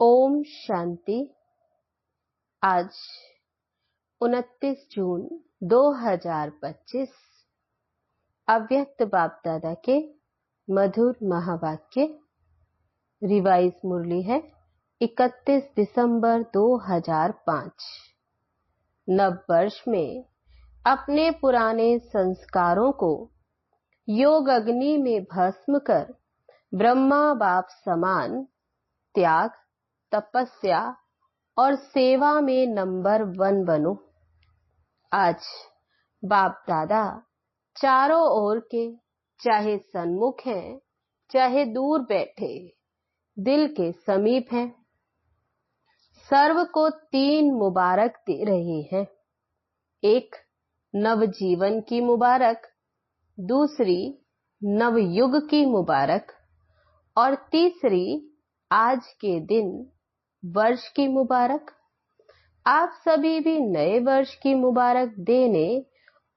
ओम शांति। आज 29 जून 2025 अव्यक्त बाप दादा के मधुर महावाक्य। रिवाइज मुरली है 31 दिसंबर 2005। नव वर्ष में अपने पुराने संस्कारों को योग अग्नि में भस्म कर ब्रह्मा बाप समान त्याग, तपस्या और सेवा में नंबर 1 बनो। आज बाप दादा चारों ओर के, चाहे सन्मुख हैं चाहे दूर बैठे, दिल के समीप हैं, सर्व को 3 मुबारक दे रहे हैं। एक नव जीवन की मुबारक, दूसरी नव युग की मुबारक और तीसरी आज के दिन वर्ष की मुबारक। आप सभी भी नए वर्ष की मुबारक देने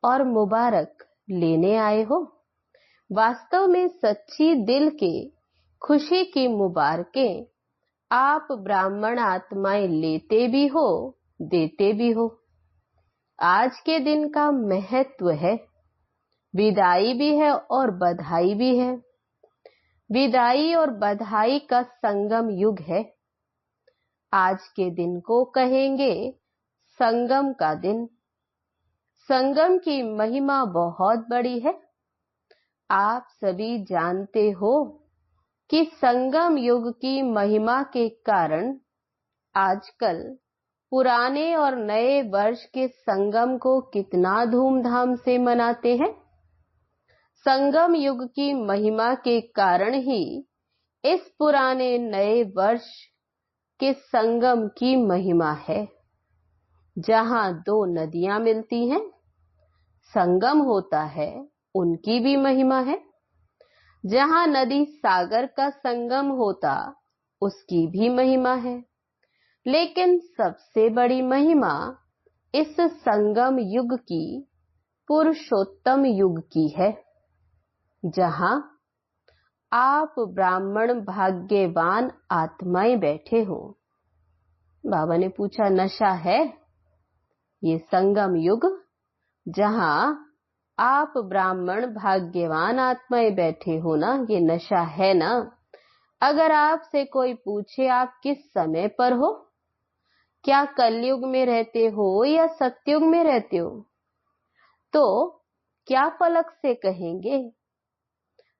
और मुबारक लेने आए हो। वास्तव में सच्ची दिल के खुशी की मुबारकें आप ब्राह्मण आत्माएं लेते भी हो, देते भी हो। आज के दिन का महत्व है, विदाई भी है और बधाई भी है। विदाई और बधाई का संगम युग है। आज के दिन को कहेंगे संगम का दिन। संगम की महिमा बहुत बड़ी है। आप सभी जानते हो कि संगम युग की महिमा के कारण आजकल पुराने और नए वर्ष के संगम को कितना धूमधाम से मनाते हैं। संगम युग की महिमा के कारण ही इस पुराने नए वर्ष के संगम की महिमा है। जहां 2 नदियां मिलती हैं, संगम होता है, उनकी भी महिमा है। जहां नदी सागर का संगम होता, उसकी भी महिमा है। लेकिन सबसे बड़ी महिमा इस संगम युग की, पुरुषोत्तम युग की है, जहां आप ब्राह्मण भाग्यवान आत्माएं बैठे हो। बाबा ने पूछा, नशा है? ये संगम युग जहां आप ब्राह्मण भाग्यवान आत्माएं बैठे हो ना, ये नशा है ना? अगर आपसे कोई पूछे आप किस समय पर हो, क्या कलयुग में रहते हो या सतयुग में रहते हो, तो क्या पलक से कहेंगे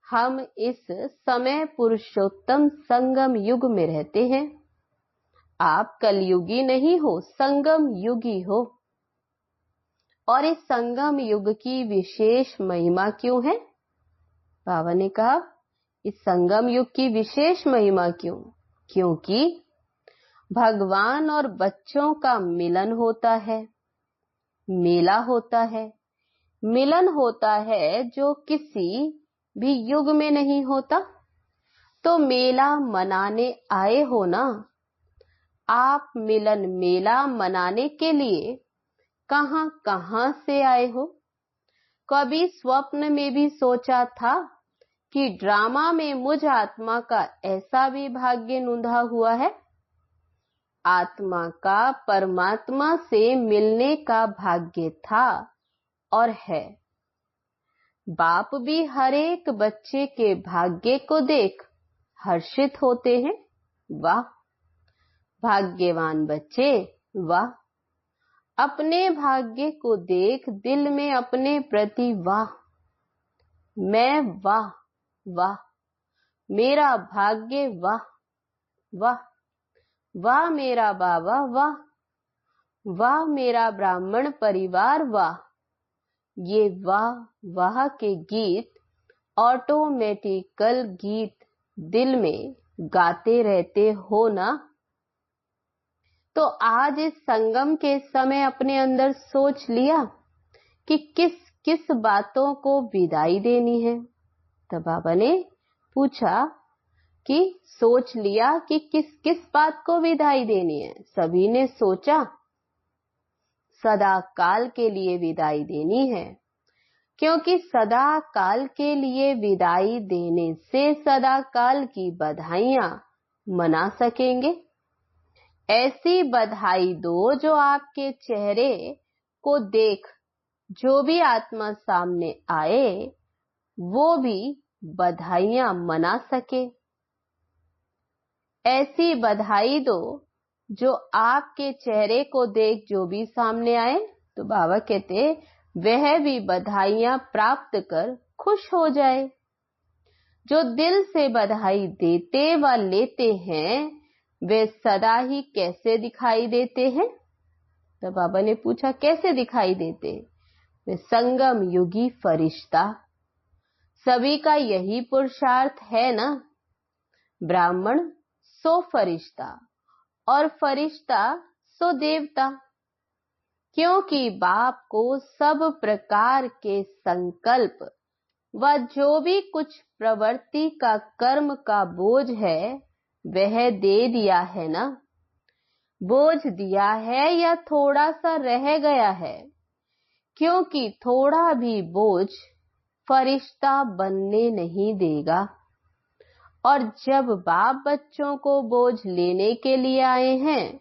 हम इस समय पुरुषोत्तम संगम युग में रहते हैं। आप कलयुगी नहीं हो, संगम युगी हो। और इस संगम युग की विशेष महिमा क्यों है? बाबा ने कहा, इस संगम युग की विशेष महिमा क्यों? क्योंकि भगवान और बच्चों का मिलन होता है, मेला होता है। मिलन होता है जो किसी भी युग में नहीं होता। तो मेला मनाने आए हो ना आप, मिलन मेला मनाने के लिए कहां कहां से आए हो। कभी स्वप्न में भी सोचा था कि ड्रामा में मुझ आत्मा का ऐसा भी भाग्य नूंधा हुआ है? आत्मा का परमात्मा से मिलने का भाग्य था और है। बाप भी हर एक बच्चे के भाग्य को देख हर्षित होते हैं। वाह भाग्यवान बच्चे, वाह। अपने भाग्य को देख दिल में अपने प्रति वाह, मैं वाह वाह, मेरा भाग्य वाह वाह, वाह मेरा बाबा वाह, वाह मेरा ब्राह्मण परिवार वाह। ये वाह वाह के गीत ऑटोमेटिकल गीत दिल में गाते रहते हो ना। तो आज इस संगम के समय अपने अंदर सोच लिया कि किस किस बातों को विदाई देनी है। तो बाबा ने पूछा कि सोच लिया कि किस किस बात को विदाई देनी है। सभी ने सोचा सदा काल के लिए विदाई देनी है, क्योंकि सदा काल के लिए विदाई देने से सदा काल की बधाइयां मना सकेंगे। ऐसी बधाई दो जो आपके चेहरे को देख जो भी आत्मा सामने आए वो भी बधाइयां मना सके। ऐसी बधाई दो जो आपके चेहरे को देख जो भी सामने आए, तो बाबा कहते वह भी बधाइयां प्राप्त कर खुश हो जाए। जो दिल से बधाई देते व लेते हैं वे सदा ही कैसे दिखाई देते हैं? तो बाबा ने पूछा कैसे दिखाई देते? वे संगम युगी फरिश्ता। सभी का यही पुरुषार्थ है ना, ब्राह्मण सो फरिश्ता और फरिश्ता सो देवता। क्योंकि बाप को सब प्रकार के संकल्प व जो भी कुछ प्रवृत्ति का कर्म का बोझ है वह दे दिया है ना। बोझ दिया है या थोड़ा सा रह गया है, क्योंकि थोड़ा भी बोझ फरिश्ता बनने नहीं देगा। और जब बाप बच्चों को बोझ लेने के लिए आए हैं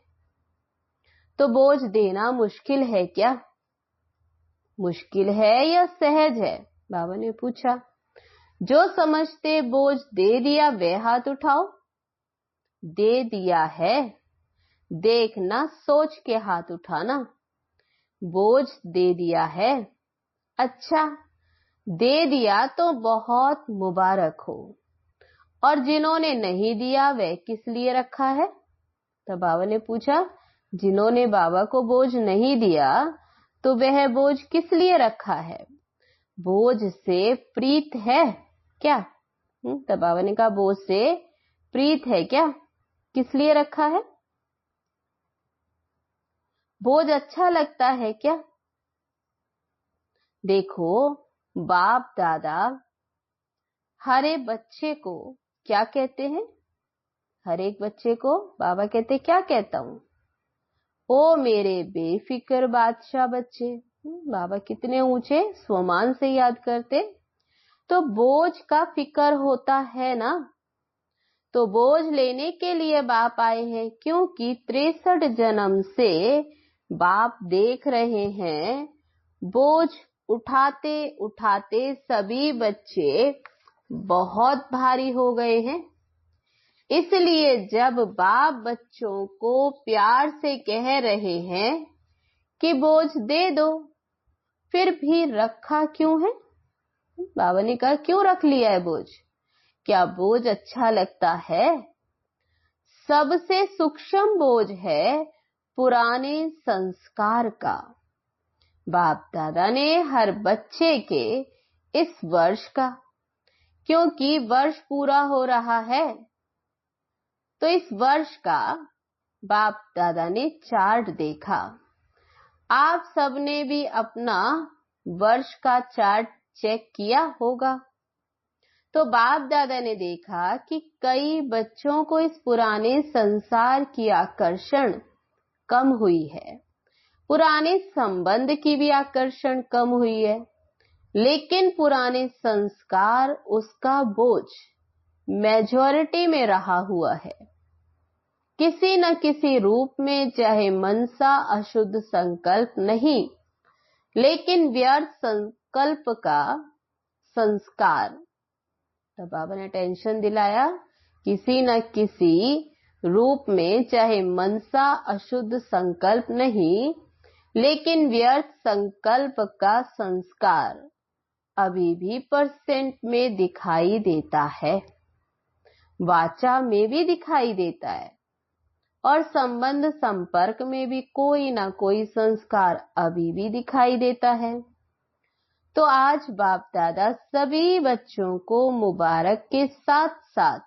तो बोझ देना मुश्किल है क्या? मुश्किल है या सहज है? बाबा ने पूछा। जो समझते बोझ दे दिया वे हाथ उठाओ। दे दिया है, देखना सोच के हाथ उठाना। बोझ दे दिया है, अच्छा दे दिया तो बहुत मुबारक हो। और जिन्होंने नहीं दिया वह किस लिए रखा है? तो बाबा ने पूछा जिन्होंने बाबा को बोझ नहीं दिया तो वह बोझ किस लिए रखा है? बोझ से प्रीत है क्या? तो बाबा ने कहा बोझ से प्रीत है क्या? किस लिए रखा है? बोझ अच्छा लगता है क्या? देखो बाप दादा हर एक बच्चे को क्या कहते हैं? हर एक बच्चे को बाबा कहते क्या कहता हूं? ओ मेरे बेफिक्र बादशाह बच्चे। बाबा कितने ऊंचे स्वमान से याद करते। तो बोझ का फिक्र होता है ना, तो बोझ लेने के लिए बाप आए हैं, क्योंकि 63 जन्म से बाप देख रहे हैं बोझ उठाते उठाते सभी बच्चे बहुत भारी हो गए हैं। इसलिए जब बाप बच्चों को प्यार से कह रहे हैं कि बोझ दे दो, फिर भी रखा क्यों है? बाबा ने कहा क्यों रख लिया है बोझ? क्या बोझ अच्छा लगता है? सबसे सूक्ष्म बोझ है पुराने संस्कार का। बाप दादा ने हर बच्चे के इस वर्ष का, क्योंकि वर्ष पूरा हो रहा है, तो इस वर्ष का बाप दादा ने चार्ट देखा। आप सबने भी अपना वर्ष का चार्ट चेक किया होगा। तो बाप दादा ने देखा कि कई बच्चों को इस पुराने संसार की आकर्षण कम हुई है, पुराने संबंध की भी आकर्षण कम हुई है, लेकिन पुराने संस्कार उसका बोझ मेजॉरिटी में रहा हुआ है। किसी न किसी रूप में, चाहे मनसा अशुद्ध संकल्प नहीं, लेकिन व्यर्थ संकल्प का संस्कार। तो बाबा ने टेंशन दिलाया, किसी न किसी रूप में, चाहे मनसा अशुद्ध संकल्प नहीं, लेकिन व्यर्थ संकल्प का संस्कार अभी भी परसेंट में दिखाई देता है, वाचा में भी दिखाई देता है, और संबंध संपर्क में भी कोई ना कोई संस्कार अभी भी दिखाई देता है। तो आज बाप दादा सभी बच्चों को मुबारक के साथ साथ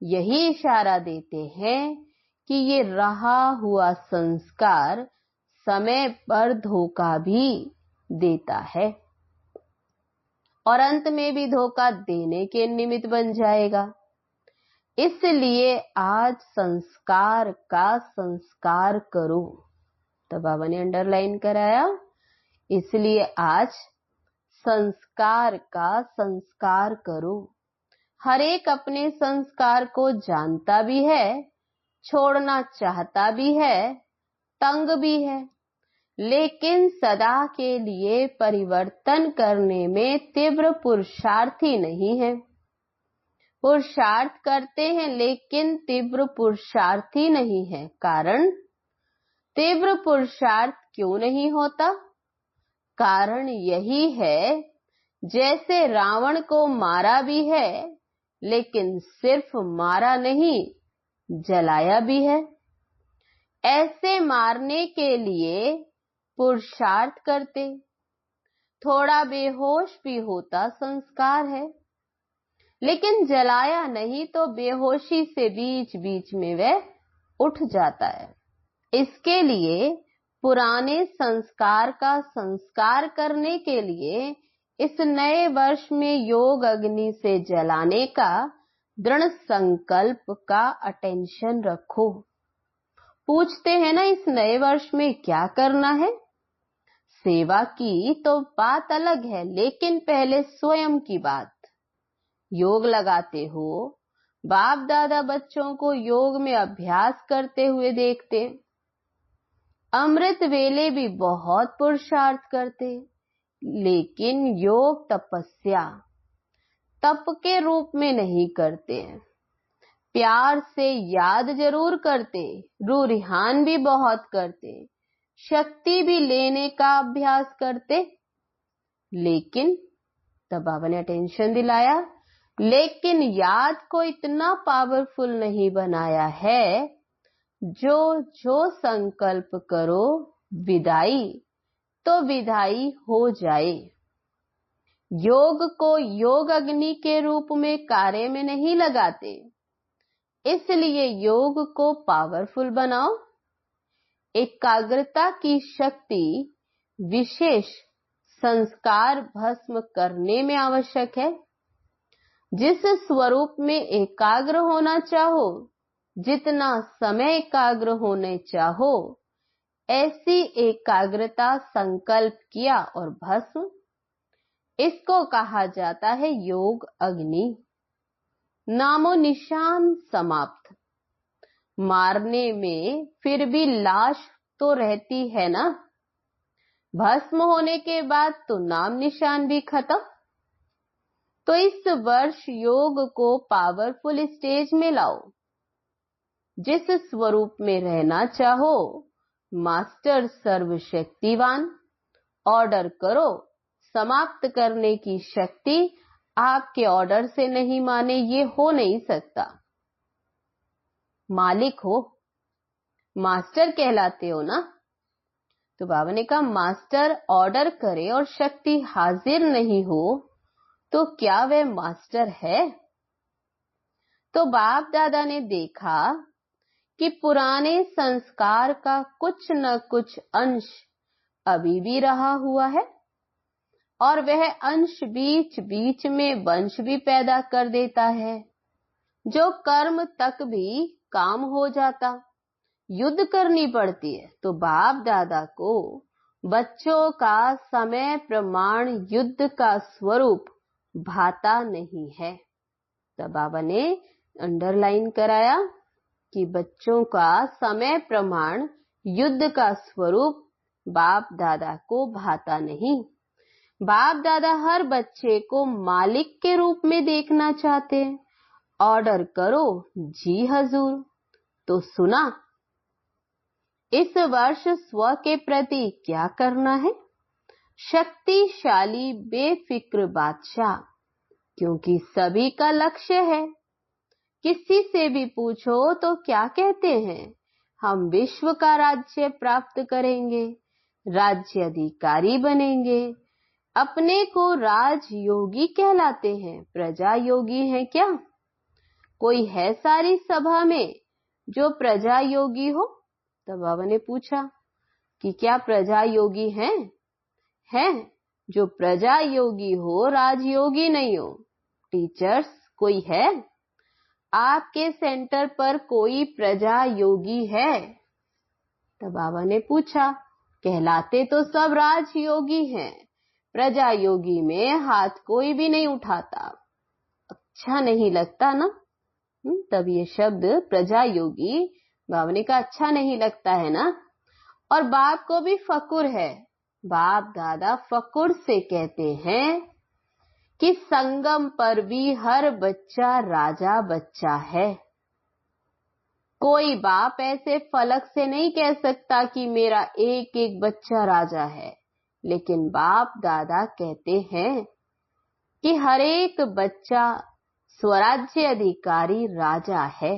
यही इशारा देते हैं कि ये रहा हुआ संस्कार समय पर धोखा भी देता है और अंत में भी धोखा देने के निमित्त बन जाएगा। इसलिए आज संस्कार का संस्कार करो। तो बाबा ने अंडरलाइन कराया, इसलिए आज संस्कार का संस्कार करो। हर एक अपने संस्कार को जानता भी है छोड़ना चाहता भी है, तंग भी है, लेकिन सदा के लिए परिवर्तन करने में तीव्र पुरुषार्थी नहीं है। पुरुषार्थ करते हैं लेकिन तीव्र पुरुषार्थी नहीं है। कारण, तीव्र पुरुषार्थ क्यों नहीं होता? कारण यही है, जैसे रावण को मारा भी है लेकिन सिर्फ मारा नहीं, जलाया भी है। ऐसे मारने के लिए पुरुषार्थ करते, थोड़ा बेहोश भी होता संस्कार है, लेकिन जलाया नहीं तो बेहोशी से बीच बीच में वह उठ जाता है। इसके लिए पुराने संस्कार का संस्कार करने के लिए इस नए वर्ष में योग अग्नि से जलाने का दृढ़ संकल्प का अटेंशन रखो। पूछते हैं ना, इस नए वर्ष में क्या करना है? सेवा की तो बात अलग है, लेकिन पहले स्वयं की बात। योग लगाते हो, बाप दादा बच्चों को योग में अभ्यास करते हुए देखते, अमृत वेले भी बहुत पुरुषार्थ करते, लेकिन योग तपस्या तप के रूप में नहीं करते हैं। प्यार से याद जरूर करते, रूरिहान भी बहुत करते, शक्ति भी लेने का अभ्यास करते, लेकिन तब बाबा ने अटेंशन दिलाया, लेकिन याद को इतना पावरफुल नहीं बनाया है। जो संकल्प करो विदाई तो विदाई हो जाए। योग को योग अग्नि के रूप में कार्य में नहीं लगाते, इसलिए योग को पावरफुल बनाओ। एकाग्रता की शक्ति विशेष संस्कार भस्म करने में आवश्यक है। जिस स्वरूप में एकाग्र होना चाहो, जितना समय एकाग्र होने चाहो, ऐसी एकाग्रता संकल्प किया और भस्म, इसको कहा जाता है योग अग्नि। नामो निशान समाप्त। मारने में फिर भी लाश तो रहती है ना, भस्म होने के बाद तो नाम निशान भी खत्म। तो इस वर्ष योग को पावरफुल स्टेज में लाओ। जिस स्वरूप में रहना चाहो, मास्टर सर्वशक्तिवान, ऑर्डर करो, समाप्त करने की शक्ति आपके ऑर्डर से नहीं माने ये हो नहीं सकता। मालिक हो, मास्टर कहलाते हो ना। तो बाबा ने कहा, मास्टर ऑर्डर करे और शक्ति हाजिर नहीं हो तो क्या वह मास्टर है? तो बाप दादा ने देखा कि पुराने संस्कार का कुछ न कुछ अंश अभी भी रहा हुआ है, और वह अंश बीच बीच में वंश भी पैदा कर देता है, जो कर्म तक भी काम हो जाता। युद्ध करनी पड़ती है। तो बाप दादा को बच्चों का समय प्रमाण युद्ध का स्वरूप भाता नहीं है। तब बाबा ने अंडरलाइन कराया कि बच्चों का समय प्रमाण युद्ध का स्वरूप बाप दादा को भाता नहीं। बाप दादा हर बच्चे को मालिक के रूप में देखना चाहते हैं। ऑर्डर करो, जी हजूर। तो सुना, इस वर्ष स्व के प्रति क्या करना है? शक्तिशाली बेफिक्र बादशाह, क्योंकि सभी का लक्ष्य है। किसी से भी पूछो तो क्या कहते हैं? हम विश्व का राज्य प्राप्त करेंगे, राज्य अधिकारी बनेंगे। अपने को राजयोगी कहलाते हैं, प्रजा योगी हैं क्या? कोई है सारी सभा में जो प्रजा योगी हो? तब बाबा ने पूछा कि क्या प्रजा योगी हैं? हैं। जो प्रजा योगी हो, राजयोगी नहीं हो। टीचर्स कोई है? आपके सेंटर पर कोई प्रजा योगी है? तब बाबा ने पूछा, कहलाते तो सब राजयोगी हैं, प्रजा योगी में हाथ कोई भी नहीं उठाता। अच्छा नहीं लगता ना? तब ये शब्द प्रजा योगी बाबा ने कहा अच्छा नहीं लगता है ना, और बाप को भी फकुर है। बाप दादा फकुर से कहते हैं कि संगम पर भी हर बच्चा राजा बच्चा है। कोई बाप ऐसे फलक से नहीं कह सकता कि मेरा एक एक बच्चा राजा है, लेकिन बाप दादा कहते हैं कि हर एक बच्चा स्वराज्य अधिकारी राजा है।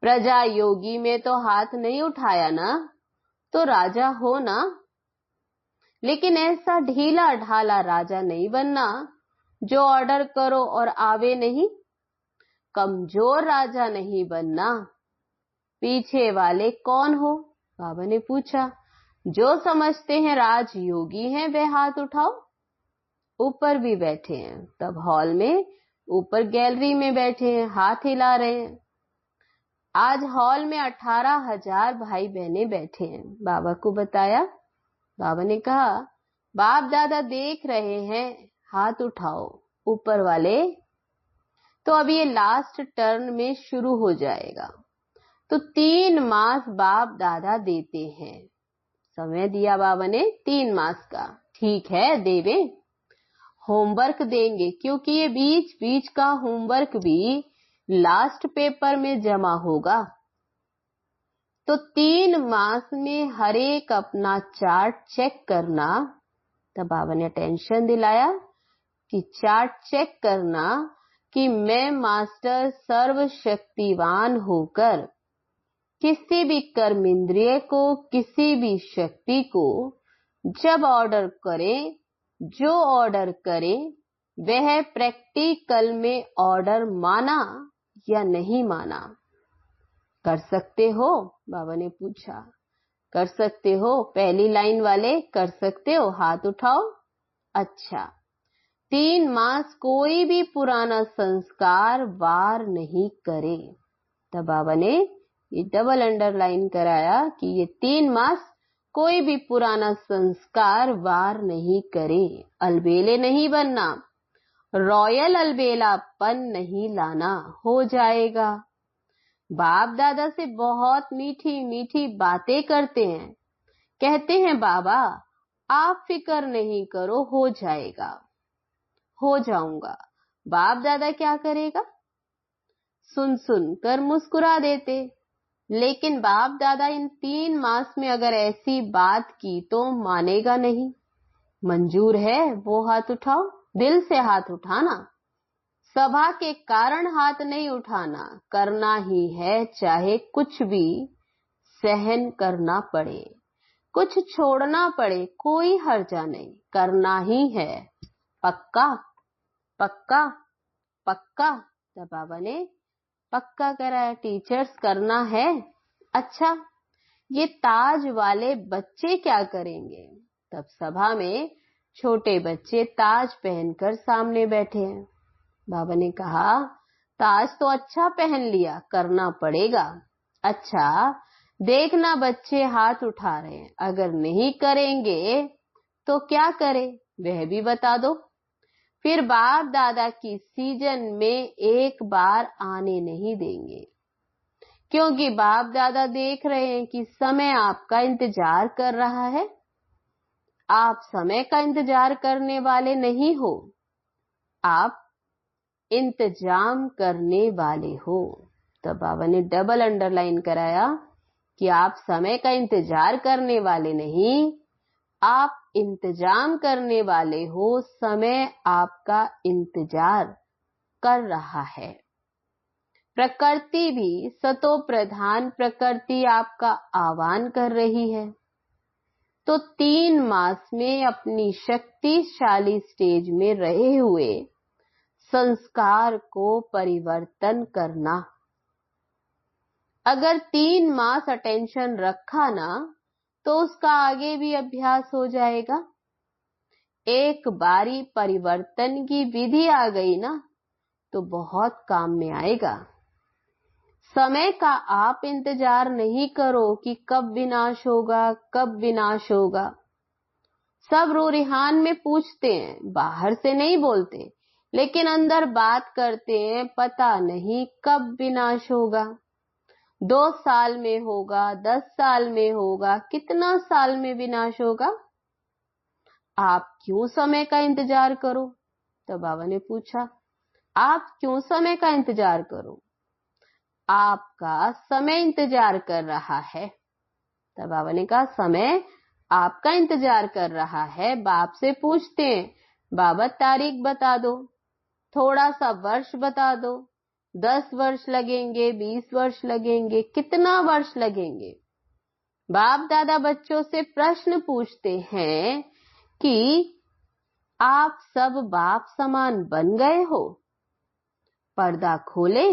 प्रजा योगी में तो हाथ नहीं उठाया ना, तो राजा हो ना। लेकिन ऐसा ढीला ढाला राजा नहीं बनना जो ऑर्डर करो और आवे नहीं। कमजोर राजा नहीं बनना। पीछे वाले कौन हो? बाबा ने पूछा। जो समझते हैं राजयोगी हैं वे हाथ उठाओ। ऊपर भी बैठे हैं, तब हॉल में ऊपर गैलरी में बैठे हैं, हाथ हिला रहे हैं। आज हॉल में 18,000 भाई बहने बैठे हैं। बाबा को बताया। बाबा ने कहा बाप दादा देख रहे हैं, हाथ उठाओ ऊपर वाले। तो अब ये लास्ट टर्न में शुरू हो जाएगा। तो 3 मास बाप दादा देते हैं। समय दिया बाबा ने 3 मास का। ठीक है देवे। होमवर्क देंगे, क्योंकि ये बीच बीच का होमवर्क भी लास्ट पेपर में जमा होगा। तो 3 मास में हर एक अपना चार्ट चेक करना। तब बाबा ने अटेंशन दिलाया कि चार्ट चेक करना कि मैं मास्टर सर्वशक्तिवान होकर किसी भी कर्म इंद्रिय को, किसी भी शक्ति को जब ऑर्डर करें, जो ऑर्डर करें, वह प्रैक्टिकल में ऑर्डर माना या नहीं माना। कर सकते हो? बाबा ने पूछा। कर सकते हो? पहली लाइन वाले कर सकते हो? हाथ उठाओ। अच्छा। 3 मास कोई भी पुराना संस्कार वार नहीं करे। तब बाबा ने ये डबल अंडरलाइन कराया कि ये 3 मास कोई भी पुराना संस्कार वार नहीं करे। अलबेले नहीं बनना, रॉयल अलबेलापन नहीं लाना, हो जाएगा। बाप दादा से बहुत मीठी मीठी बातें करते हैं। कहते हैं बाबा आप फिक्र नहीं करो, हो जाएगा। हो जाऊंगा। बाप दादा क्या करेगा? सुन सुन कर मुस्कुरा देते। लेकिन बाप दादा इन 3 मास में अगर ऐसी बात की तो मानेगा नहीं। मंजूर है वो हाथ उठाओ। दिल से हाथ उठाना। सभा के कारण हाथ नहीं उठाना। करना ही है, चाहे कुछ भी सहन करना पड़े, कुछ छोड़ना पड़े, कोई हर्जा नहीं। करना ही है। पक्का? पक्का? पक्का? तब बाबा ने पक्का कराया। टीचर्स करना है। अच्छा, ये ताज वाले बच्चे क्या करेंगे? तब सभा में छोटे बच्चे ताज पहनकर सामने बैठे हैं। बाबा ने कहा ताज तो अच्छा पहन लिया, करना पड़ेगा। अच्छा, देखना बच्चे हाथ उठा रहे हैं, अगर नहीं करेंगे तो क्या करें वह भी बता दो। फिर बाप दादा की सीजन में एक बार आने नहीं देंगे, क्योंकि बाप दादा देख रहे हैं कि समय आपका इंतजार कर रहा है। आप समय का इंतजार करने वाले नहीं हो, आप इंतजाम करने वाले हो। तब बाबा ने डबल अंडरलाइन कराया कि आप समय का इंतजार करने वाले नहीं, आप इंतजाम करने वाले हो। समय आपका इंतजार कर रहा है। प्रकृति भी, सतो प्रधान प्रकृति आपका आह्वान कर रही है। तो 3 मास में अपनी शक्तिशाली स्टेज में रहे हुए संस्कार को परिवर्तन करना। अगर 3 मास अटेंशन रखा ना तो उसका आगे भी अभ्यास हो जाएगा। एक बारी परिवर्तन की विधि आ गई ना तो बहुत काम में आएगा। समय का आप इंतजार नहीं करो कि कब विनाश होगा, कब विनाश होगा। सब रूरिहान में पूछते हैं, बाहर से नहीं बोलते, लेकिन अंदर बात करते हैं, पता नहीं कब विनाश होगा। 2 साल में होगा, 10 साल में होगा, कितना साल में विनाश होगा? आप क्यों समय का इंतजार करो? तो बाबा ने पूछा, आप क्यों समय का इंतजार करो? आपका समय इंतजार कर रहा है। तो बाबा ने कहा, समय आपका इंतजार कर रहा है। बाप से पूछते हैं, बाबा तारीख बता दो, थोड़ा सा वर्ष बता दो, 10 वर्ष लगेंगे, 20 वर्ष लगेंगे, कितना वर्ष लगेंगे? बाप दादा बच्चों से प्रश्न पूछते हैं कि आप सब बाप समान बन गए हो? पर्दा खोले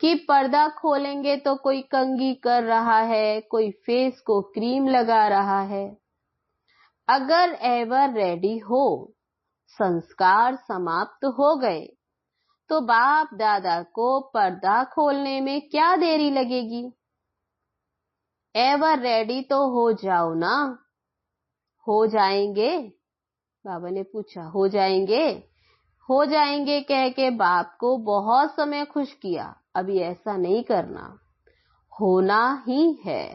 कि पर्दा खोलेंगे तो कोई कंघी कर रहा है, कोई फेस को क्रीम लगा रहा है। अगर एवर रेडी हो, संस्कार समाप्त हो गए, तो बाप दादा को पर्दा खोलने में क्या देरी लगेगी? एवर रेडी तो हो जाओ ना। हो जाएंगे? बाबा ने पूछा, हो जाएंगे? हो जाएंगे कह के बाप को बहुत समय खुश किया। अभी ऐसा नहीं करना, होना ही है,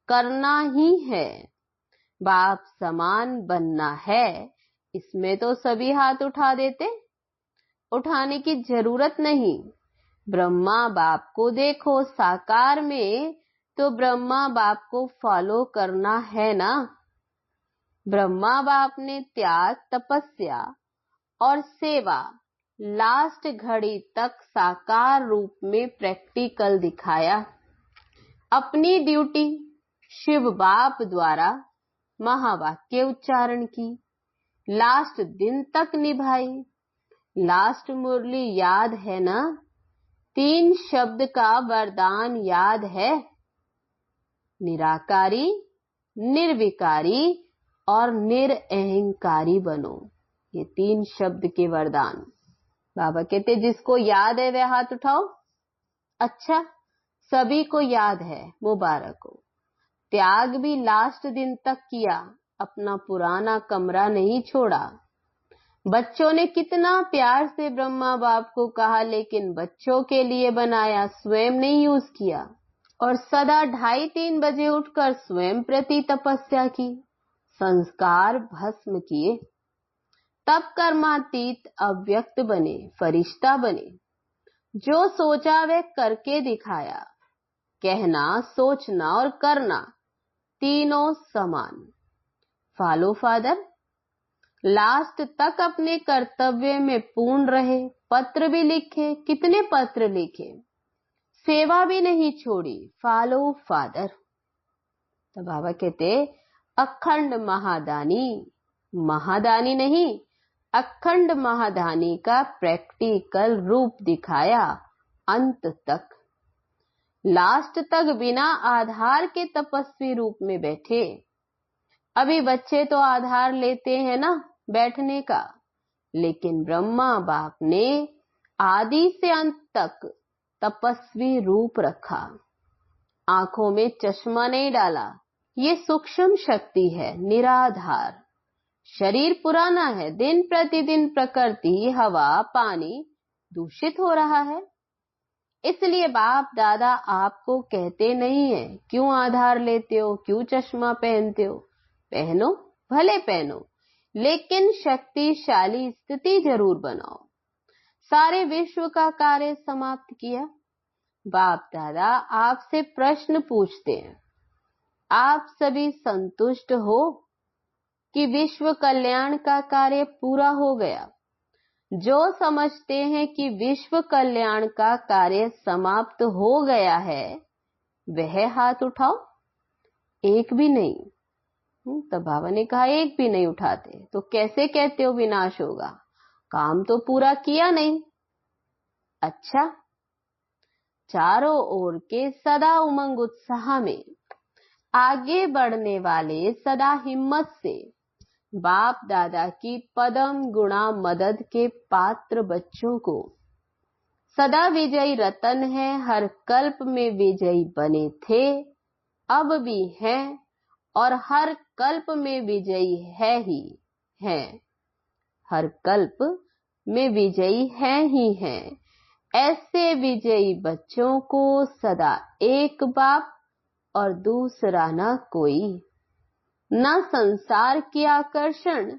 करना ही है, बाप समान बनना है। इसमें तो सभी हाथ उठा देते, उठाने की जरूरत नहीं। ब्रह्मा बाप को देखो साकार में, तो ब्रह्मा बाप को फॉलो करना है ना। ब्रह्मा बाप ने त्याग, तपस्या और सेवा लास्ट घड़ी तक साकार रूप में प्रैक्टिकल दिखाया। अपनी ड्यूटी शिव बाप द्वारा महावाक्य उच्चारण की, लास्ट दिन तक निभाई। लास्ट मुरली याद है ना? 3 शब्द का वरदान याद है? निराकारी, निर्विकारी और निरअहंकारी बनो। ये 3 शब्द के वरदान। बाबा कहते जिसको याद है वह हाथ उठाओ। अच्छा, सभी को याद है, मुबारक हो। त्याग भी लास्ट दिन तक किया, अपना पुराना कमरा नहीं छोड़ा। बच्चों ने कितना प्यार से ब्रह्मा बाप को कहा, लेकिन बच्चों के लिए बनाया, स्वयं नहीं यूज किया। और सदा 2:30-3 बजे उठकर स्वयं प्रति तपस्या की, संस्कार भस्म किए। तब कर्मातीत अव्यक्त बने, फरिश्ता बने। जो सोचा वह करके दिखाया। कहना, सोचना और करना तीनों समान। फॉलो फादर, लास्ट तक अपने कर्तव्य में पूर्ण रहे। पत्र भी लिखे, कितने पत्र लिखे, सेवा भी नहीं छोड़ी। Follow father. तो बाबा कहते अखंड महादानी, महादानी नहीं, अखंड महादानी का प्रैक्टिकल रूप दिखाया अंत तक। लास्ट तक बिना आधार के तपस्वी रूप में बैठे। अभी बच्चे तो आधार लेते हैं ना बैठने का, लेकिन ब्रह्मा बाप ने आदि से अंत तक तपस्वी रूप रखा। आंखों में चश्मा नहीं डाला। ये सूक्ष्म शक्ति है, निराधार। शरीर पुराना है, दिन प्रतिदिन प्रकृति, हवा, पानी दूषित हो रहा है। इसलिए बाप दादा आपको कहते नहीं है क्यों आधार लेते हो, क्यों चश्मा पहनते हो। पहनो, भले पहनो, लेकिन शक्तिशाली स्थिति जरूर बनाओ। सारे विश्व का कार्य समाप्त किया। बाप दादा आपसे प्रश्न पूछते हैं, आप सभी संतुष्ट हो कि विश्व कल्याण का कार्य पूरा हो गया? जो समझते हैं कि विश्व कल्याण का कार्य समाप्त हो गया है, वह हाथ उठाओ। एक भी नहीं। तब बाबा ने कहा एक भी नहीं उठाते तो कैसे कहते हो विनाश होगा? काम तो पूरा किया नहीं। अच्छा, चारों ओर के सदा उमंग उत्साह में आगे बढ़ने वाले, सदा हिम्मत से बाप दादा की पदम गुणा मदद के पात्र बच्चों को सदा विजयी रतन है। हर कल्प में विजयी बने थे, अब भी हैं और हर कल्प में विजयी है ही है। हर कल्प में विजयी है ही है। ऐसे विजयी बच्चों को सदा एक बाप और दूसरा न कोई, न संसार की आकर्षण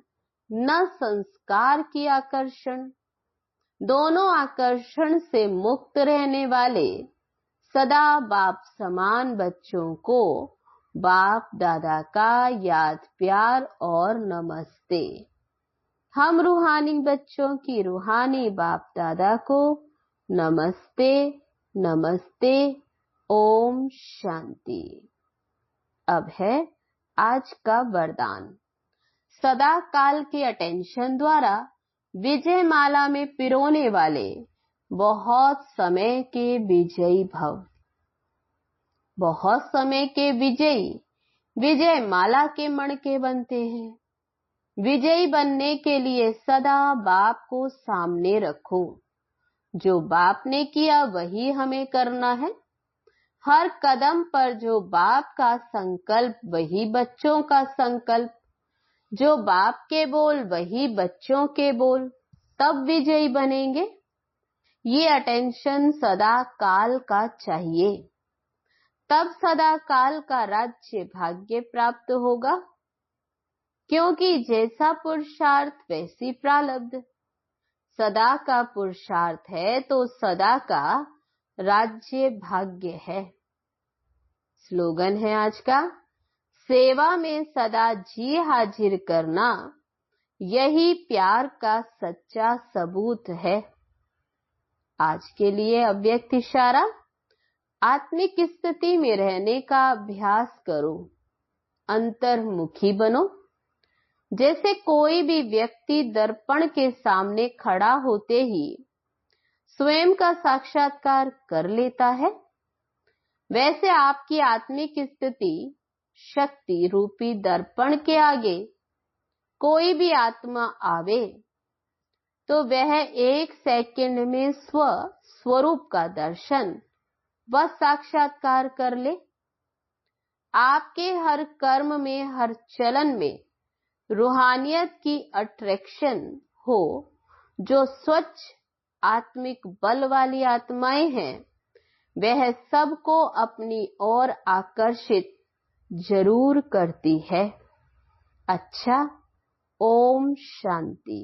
न संस्कार की आकर्षण, दोनों आकर्षण से मुक्त रहने वाले सदा बाप समान बच्चों को बाप दादा का याद प्यार और नमस्ते। हम रूहानी बच्चों की रूहानी बाप दादा को नमस्ते नमस्ते। ओम शांति। अब है आज का वरदान। सदा काल के अटेंशन द्वारा विजय माला में पिरोने वाले बहुत समय के विजयी भव। बहुत समय के विजयी विजय माला के मणके बनते हैं। विजयी बनने के लिए सदा बाप को सामने रखो। जो बाप ने किया वही हमें करना है। हर कदम पर जो बाप का संकल्प वही बच्चों का संकल्प, जो बाप के बोल वही बच्चों के बोल, तब विजयी बनेंगे। ये अटेंशन सदा काल का चाहिए, तब सदा काल का राज्य भाग्य प्राप्त होगा। क्योंकि जैसा पुरुषार्थ वैसी प्रारब्ध। सदा का पुरुषार्थ है तो सदा का राज्य भाग्य है। स्लोगन है आज का, सेवा में सदा जी हाजिर करना यही प्यार का सच्चा सबूत है। आज के लिए अव्यक्त इशारा, आत्मिक स्थिति में रहने का अभ्यास करो। अंतर्मुखी बनो। जैसे कोई भी व्यक्ति दर्पण के सामने खड़ा होते ही स्वयं का साक्षात्कार कर लेता है, वैसे आपकी आत्मिक स्थिति शक्ति रूपी दर्पण के आगे कोई भी आत्मा आवे तो वह 1 सेकंड में स्वरूप का दर्शन व साक्षात्कार कर ले। आपके हर कर्म में, हर चलन में रूहानियत की अट्रैक्शन हो। जो स्वच्छ आत्मिक बल वाली आत्माएं हैं वह सबको अपनी ओर आकर्षित जरूर करती है। अच्छा, ओम शांति।